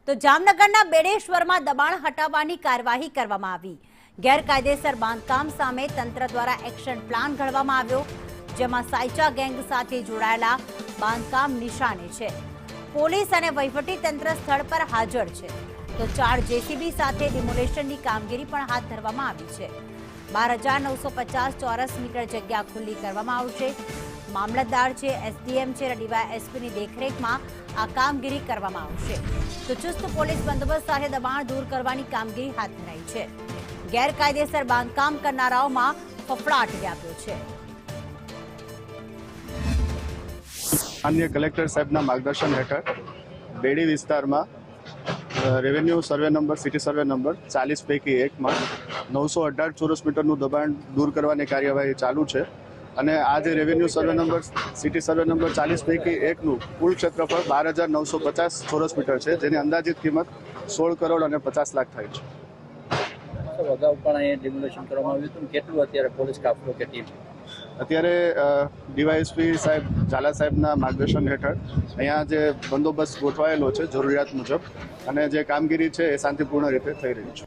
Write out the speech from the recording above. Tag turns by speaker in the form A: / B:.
A: તો જામનગરના બેડેશ્વરમાં દબાણ હટાવવાની કાર્યવાહી કરવામાં આવી। ગેરકાયદેસર બાંધકામ સામે તંત્ર દ્વારા એક્શન પ્લાન ઘડવામાં આવ્યો, જેમાં સાયચા ગેંગ સાથે જોડાયેલા બાંધકામ નિશાને છે। પોલીસ અને વહીવટી તંત્ર સ્થળ પર હાજર છે, તો 4 જેસીબી સાથે ડિમોલેશનની કામગીરી પણ હાથ ધરવામાં આવી છે। 12,950 ચોરસ મીટર જગ્યા ખુલ્લી કરવામાં આવશે। મામલતદાર છે, એસડીએમ છે, ડીવાયએસપીની દેખરેખમાં આ કામગીરી કરવામાં આવશે। તો ચુસ્ત પોલીસ બંદોબસ્ત સાથે દબાણ દૂર કરવાની કામગીરી હાથ ધરાઈ છે। ગેરકાયદેસર બાંધકામ કરનારાઓમાં ફફડાટ વ્યાપ્યો છે।
B: માનનીય કલેક્ટર સાહેબના માર્ગદર્શન હેઠળ બેડી વિસ્તારમાં revenue survey number city survey number 40 પૈકી 1માં 918 ચોરસ મીટરનું દબાણ દૂર કરવાની કાર્યવાહી ચાલુ છે અને આ જે revenue survey number city survey number 40 પૈકી 1નું કુલ ક્ષેત્રફળ 12,950 ચોરસ મીટર છે, જેની અંદાજિત કિંમત 16 કરોડ અને 50 લાખ થાય છે।
C: અગાઉ પણ અહીંયા ડિમોલેશન કરવામાં આવ્યું હતું। કેટલું અત્યારે પોલીસ કાફલો કે ટીમ?
B: અત્યારે ડીવાયએસપી સાહેબ ઝાલા સાહેબના માર્ગદર્શન હેઠળ અહીંયા જે બંદોબસ્ત ગોઠવાયેલો છે જરૂરિયાત મુજબ, અને જે કામગીરી છે એ શાંતિપૂર્ણ રીતે થઈ રહી છે।